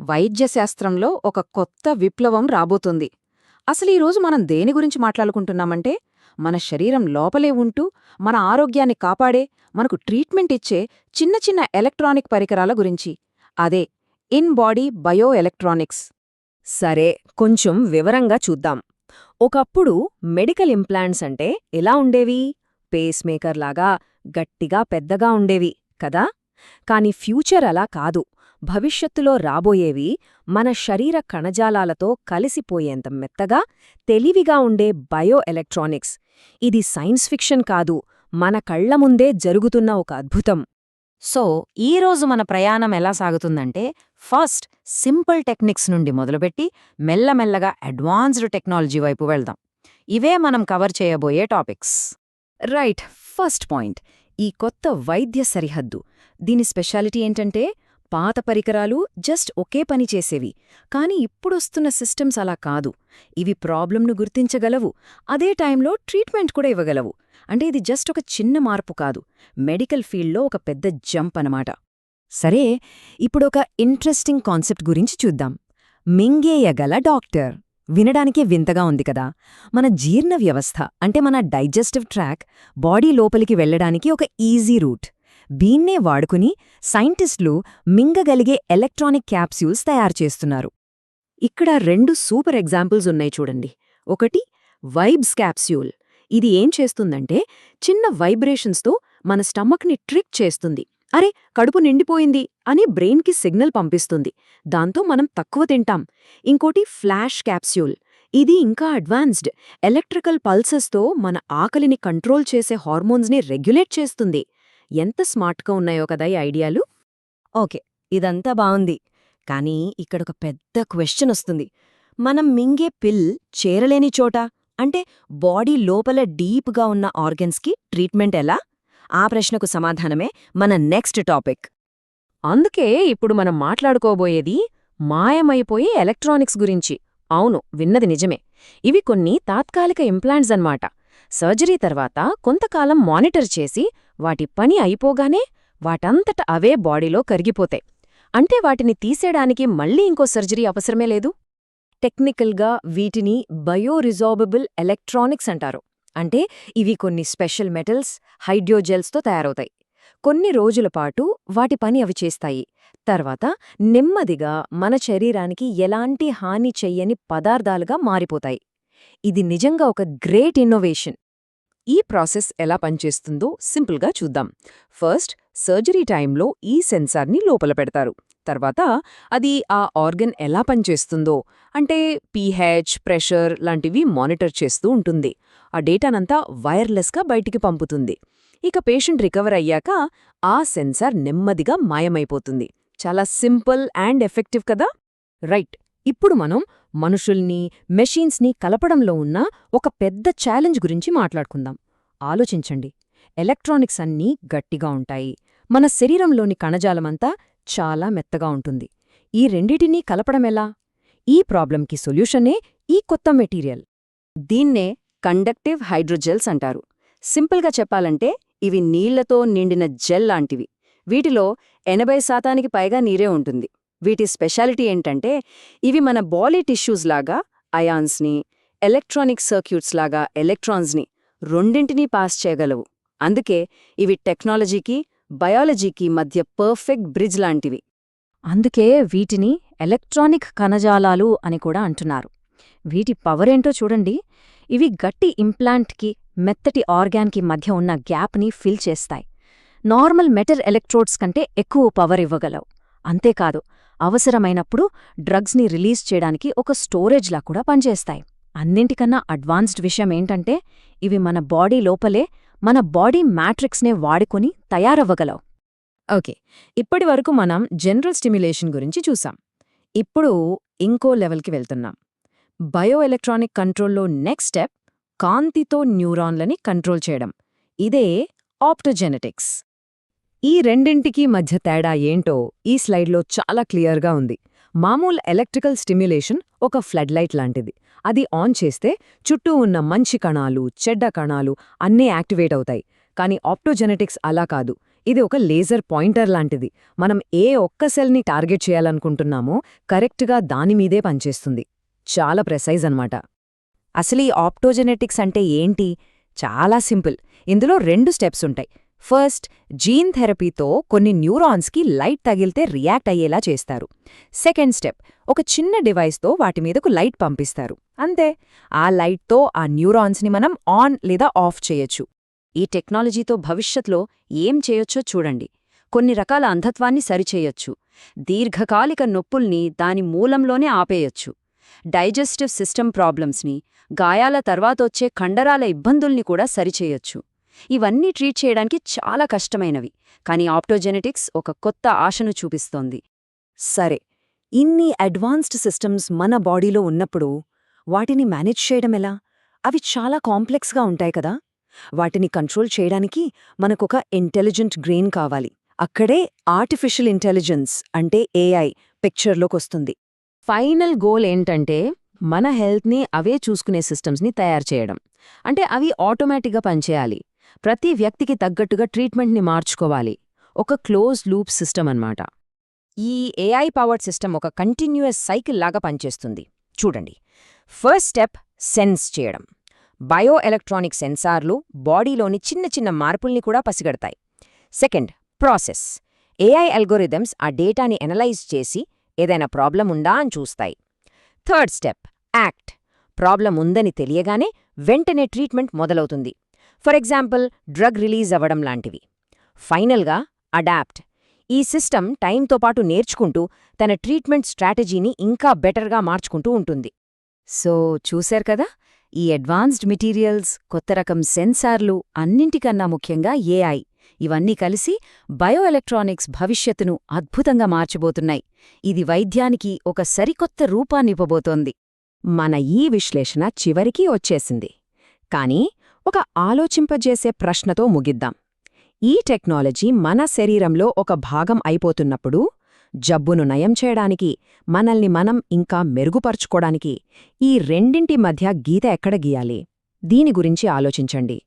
వైద్యశాస్త్రంలో ఒక కొత్త విప్లవం రాబోతుంది. అసలు ఈరోజు మనం దేని గురించి మాట్లాడుకుంటున్నామంటే, మన శరీరం లోపలే ఉంటూ మన ఆరోగ్యాన్ని కాపాడే, మనకు ట్రీట్మెంట్ ఇచ్చే చిన్న చిన్న ఎలక్ట్రానిక్ పరికరాల గురించి. అదే ఇన్ బాడీ బయో ఎలక్ట్రానిక్స్. సరే, కొంచెం వివరంగా చూద్దాం. ఒకప్పుడు మెడికల్ ఇంప్లాంట్స్ అంటే ఎలా ఉండేవి? పేస్ మేకర్ లాగా గట్టిగా పెద్దగా ఉండేవి కదా. కాని ఫ్యూచర్ అలా కాదు. భవిష్యత్తులో రాబోయేవి మన శరీర కణజాలాలతో కలిసిపోయేంత మెత్తగా, తెలివిగా ఉండే బయో ఎలక్ట్రానిక్స్. ఇది సైన్స్ ఫిక్షన్ కాదు, మన కళ్ల ముందే జరుగుతున్న ఒక అద్భుతం. సో ఈరోజు మన ప్రయాణం ఎలా సాగుతుందంటే, ఫస్ట్ సింపుల్ టెక్నిక్స్ నుండి మొదలుపెట్టి మెల్లమెల్లగా అడ్వాన్స్డ్ టెక్నాలజీ వైపు వెళ్దాం. ఇవే మనం కవర్ చేయబోయే టాపిక్స్. రైట్, ఫస్ట్ పాయింట్, ఈ కొత్త వైద్య సరిహద్దు. దీని స్పెషాలిటీ ఏంటంటే, పాత పరికరాలు జస్ట్ ఒకే పని చేసేవి. కాని ఇప్పుడొస్తున్న సిస్టమ్స్ అలా కాదు. ఇవి ప్రాబ్లంను గుర్తించగలవు, అదే టైంలో ట్రీట్మెంట్ కూడా ఇవ్వగలవు. అంటే ఇది జస్ట్ ఒక చిన్న మార్పు కాదు, మెడికల్ ఫీల్డ్లో ఒక పెద్ద జంప్ అనమాట. సరే, ఇప్పుడొక ఇంట్రెస్టింగ్ కాన్సెప్ట్ గురించి చూద్దాం. మింగేయగల డాక్టర్. వినడానికే వింతగా ఉంది కదా. మన జీర్ణ వ్యవస్థ అంటే మన డైజెస్టివ్ ట్రాక్ బాడీ లోపలికి వెళ్లడానికి ఒక ఈజీ రూట్. దీన్నే వాడుకుని సైంటిస్టులు మింగగలిగే ఎలక్ట్రానిక్ క్యాప్స్యూల్స్ తయారు చేస్తున్నారు. ఇక్కడ 2 సూపర్ ఎగ్జాంపుల్స్ ఉన్నాయి చూడండి. ఒకటి వైబ్స్ క్యాప్స్యూల్. ఇది ఏం చేస్తుందంటే, చిన్న వైబ్రేషన్స్తో మన స్టమక్ని ట్రిక్ చేస్తుంది. అరే, కడుపు నిండిపోయింది అని బ్రెయిన్కి సిగ్నల్ పంపిస్తుంది. దాంతో మనం తక్కువ తింటాం. ఇంకోటి ఫ్లాష్ క్యాప్స్యూల్. ఇది ఇంకా అడ్వాన్స్డ్. ఎలక్ట్రికల్ పల్సెస్తో మన ఆకలిని కంట్రోల్ చేసే హార్మోన్స్ని రెగ్యులేట్ చేస్తుంది. ఎంత స్మార్ట్గా ఉన్నాయో కదా ఈ ఐడియాలు. ఓకే, ఇదంతా బావుంది. కానీ ఇక్కడొక పెద్ద క్వెశ్చన్ వస్తుంది. మనం మింగే పిల్ చేరలేని చోట, అంటే బాడీ లోపల డీప్గా ఉన్న ఆర్గన్స్కి ట్రీట్మెంట్ ఎలా? ఆ ప్రశ్నకు సమాధానమే మన నెక్స్ట్ టాపిక్. అందుకే ఇప్పుడు మనం మాట్లాడుకోబోయేది మాయమైపోయే ఎలక్ట్రానిక్స్ గురించి. అవును, విన్నది నిజమే. ఇవి కొన్ని తాత్కాలిక ఇంప్లాంట్స్ అన్నమాట. సర్జరీ తర్వాత కొంతకాలం మానిటర్ చేసి వాటి పని అయిపోగానే వాటంతట అవే బాడీలో కరిగిపోతాయి. అంటే వాటిని తీసేయడానికి మళ్ళీ ఇంకో సర్జరీ అవసరమే లేదు. టెక్నికల్గా వీటిని బయోరిజార్బబుల్ ఎలక్ట్రానిక్స్ అంటారు. అంటే ఇవి కొన్ని స్పెషల్ మెటల్స్, హైడ్రోజెల్స్తో తయారవుతాయి. కొన్ని రోజుల పాటు వాటి పని అవి చేస్తాయి. తర్వాత నెమ్మదిగా మన శరీరానికి ఎలాంటి హాని చెయ్యని పదార్థాలుగా మారిపోతాయి. ఇది నిజంగా ఒక గ్రేట్ ఇన్నోవేషన్. ఈ ప్రాసెస్ ఎలా పనిచేస్తుందో సింపుల్గా చూద్దాం. ఫస్ట్, సర్జరీ టైంలో ఈ సెన్సార్ని లోపల పెడతారు. తర్వాత అది ఆ ఆర్గన్ ఎలా పనిచేస్తుందో, అంటే పీహెచ్, ప్రెషర్ లాంటివి మానిటర్ చేస్తూ ఉంటుంది. ఆ డేటానంతా వైర్లెస్గా బయటికి పంపుతుంది. ఇక పేషెంట్ రికవర్ అయ్యాక ఆ సెన్సార్ నెమ్మదిగా మాయమైపోతుంది. చాలా సింపుల్ అండ్ ఎఫెక్టివ్ కదా. రైట్, ఇప్పుడు మనం మనుషుల్ని, మెషీన్స్ని కలపడంలో ఉన్న ఒక పెద్ద ఛాలెంజ్ గురించి మాట్లాడుకుందాం. ఆలోచించండి, ఎలక్ట్రానిక్స్ అన్నీ గట్టిగా ఉంటాయి, మన శరీరంలోని కణజాలమంతా చాలా మెత్తగా ఉంటుంది. ఈ రెండిటినీ కలపడమెలా? ఈ ప్రాబ్లంకి సొల్యూషనే ఈ కొత్త మెటీరియల్. దీన్నే కండక్టివ్ హైడ్రోజెల్స్ అంటారు. సింపుల్గా చెప్పాలంటే ఇవి నీళ్లతో నిండిన జెల్ లాంటివి. వీటిలో 80% పైగా నీరే ఉంటుంది. వీటి స్పెషాలిటీ ఏంటంటే, ఇవి మన బాడీ టిష్యూస్ లాగా అయాన్స్ని, ఎలక్ట్రానిక్ సర్క్యూట్స్ లాగా ఎలక్ట్రాన్స్ని రెండింటినీ పాస్ చేయగలవు. అందుకే ఇవి టెక్నాలజీకి, బయాలజీకి మధ్య పర్ఫెక్ట్ బ్రిడ్జ్ లాంటివి. అందుకే వీటిని ఎలక్ట్రానిక్ కణజాలాలు అని కూడా అంటున్నారు. వీటి పవరేంటో చూడండి. ఇవి గట్టి ఇంప్లాంట్కి, మెత్తటి ఆర్గాన్కి మధ్య ఉన్న గ్యాప్ని ఫిల్ చేస్తాయి. నార్మల్ మెటల్ ఎలక్ట్రోడ్స్ కంటే ఎక్కువ పవర్ ఇవ్వగలవు. అంతేకాదు, అవసరమైనప్పుడు డ్రగ్స్ని రిలీజ్ చేయడానికి ఒక స్టోరేజ్లా కూడా పనిచేస్తాయి. అన్నింటికన్నా అడ్వాన్స్డ్ విషయం ఏంటంటే, ఇవి మన బాడీ లోపలే మన బాడీ మ్యాట్రిక్స్నే వాడుకొని తయారవ్వగలవు. ఓకే, ఇప్పటివరకు మనం జనరల్ స్టిమ్యులేషన్ గురించి చూసాం. ఇప్పుడు ఇంకో లెవెల్కి వెళ్తున్నాం. బయో ఎలక్ట్రానిక్ కంట్రోల్లో నెక్స్ట్ స్టెప్ కాంతితో న్యూరాన్లని కంట్రోల్ చేయడం. ఇదే ఆప్టోజెనెటిక్స్. ఈ రెండింటికీ మధ్య తేడా ఏంటో ఈ స్లైడ్లో చాలా క్లియర్గా ఉంది. మామూలు ఎలక్ట్రికల్ స్టిమ్యులేషన్ ఒక ఫ్లడ్ లైట్ లాంటిది. అది ఆన్ చేస్తే చుట్టూ ఉన్న మంచి కణాలు, చెడ్డ కణాలు అన్నీ యాక్టివేట్ అవుతాయి. కానీ ఆప్టోజెనెటిక్స్ అలా కాదు. ఇది ఒక లేజర్ పాయింటర్ లాంటిది. మనం ఏ ఒక్క సెల్ని టార్గెట్ చేయాలనుకుంటున్నామో కరెక్ట్గా దానిమీదే పనిచేస్తుంది. చాలా ప్రెసైజ్ అన్నమాట. అసలు ఈ ఆప్టోజెనెటిక్స్ అంటే ఏంటి? చాలా సింపుల్. ఇందులో 2 స్టెప్స్ ఉంటాయి. ఫస్ట్, జీన్ థెరపీతో కొన్ని న్యూరాన్స్కి లైట్ తగిలితే రియాక్ట్ అయ్యేలా చేస్తారు. సెకండ్ స్టెప్, ఒక చిన్న డివైస్తో వాటి మీదకు లైట్ పంపిస్తారు. అంతే. ఆ లైట్తో ఆ న్యూరాన్స్ని మనం ఆన్ లేదా ఆఫ్ చేయొచ్చు. ఈ టెక్నాలజీతో భవిష్యత్లో ఏం చేయొచ్చో చూడండి. కొన్ని రకాల అంధత్వాన్ని సరిచేయొచ్చు. దీర్ఘకాలిక నొప్పుల్ని దాని మూలంలోనే ఆపేయొచ్చు. డైజెస్టివ్ సిస్టమ్ ప్రాబ్లమ్స్ని, గాయాల తర్వాతొచ్చే కండరాల ఇబ్బందుల్ని కూడా సరిచేయొచ్చు. ఇవన్నీ ట్రీట్ చేయడానికి చాలా కష్టమైనవి, కానీ ఆప్టోజెనెటిక్స్ ఒక కొత్త ఆశను చూపిస్తోంది. సరే, ఇన్ని అడ్వాన్స్డ్ సిస్టమ్స్ మన బాడీలో ఉన్నప్పుడు వాటిని మేనేజ్ చేయడం ఎలా? అవి చాలా కాంప్లెక్స్గా ఉంటాయి కదా. వాటిని కంట్రోల్ చేయడానికి మనకొక ఇంటెలిజెంట్ బ్రెయిన్ కావాలి. అక్కడే ఆర్టిఫిషియల్ ఇంటెలిజెన్స్ అంటే ఏఐ పిక్చర్లోకొస్తుంది. ఫైనల్ గోల్ ఏంటంటే మన హెల్త్ని అవే చూసుకునే సిస్టమ్స్ని తయారు చేయడం. అంటే అవి ఆటోమేటిక్గా పనిచేయాలి, ప్రతి వ్యక్తికి తగ్గట్టుగా ట్రీట్మెంట్ని మార్చుకోవాలి. ఒక క్లోజ్ లూప్ సిస్టమ్ అన్నమాట. ఈ ఏఐ పవర్డ్ సిస్టమ్ ఒక కంటిన్యూయస్ సైకిల్ లాగా పనిచేస్తుంది. చూడండి, ఫస్ట్ స్టెప్ సెన్స్ చేయడం. బయో ఎలక్ట్రానిక్ సెన్సార్లు బాడీలోని చిన్న చిన్న మార్పుల్ని కూడా పసిగడతాయి. Second, process. ఏఐ అల్గోరిథమ్స్ ఆ డేటాని ఎనలైజ్ చేసి ఏదైనా ప్రాబ్లం ఉందా అని చూస్తాయి. Third step, act. ప్రాబ్లం ఉందని తెలియగానే వెంటనే ట్రీట్మెంట్ మొదలవుతుంది. ఫర్ ఎగ్జాంపుల్, డ్రగ్ రిలీజ్ అవ్వడం లాంటివి. ఫైనల్గా, అడాప్ట్. ఈ సిస్టమ్ టైంతో పాటు నేర్చుకుంటూ తన ట్రీట్మెంట్ స్ట్రాటజీని ఇంకా బెటర్గా మార్చుకుంటూ ఉంటుంది. సో చూశారు కదా, ఈ అడ్వాన్స్డ్ మెటీరియల్స్, కొత్త రకం సెన్సార్లు, అన్నింటికన్నా ముఖ్యంగా ఏఐ, ఇవన్నీ కలిసి బయో ఎలక్ట్రానిక్స్ భవిష్యత్తును అద్భుతంగా మార్చబోతున్నాయి. ఇది వైద్యానికి ఒక సరికొత్త రూపాన్నివ్వబోతోంది. మన ఈ విశ్లేషణ చివరికి వచ్చేసింది. కానీ ఒక ఆలోచింపజేసే ప్రశ్నతో ముగిద్దాం. ఈ టెక్నాలజీ మన శరీరంలో ఒక భాగం అయిపోతున్నప్పుడు, జబ్బును నయం చేయడానికి, మనల్ని మనం ఇంకా మెరుగుపరుచుకోడానికి ఈ రెండింటి మధ్య గీత ఎక్కడ గీయాలి? దీని గురించి ఆలోచించండి.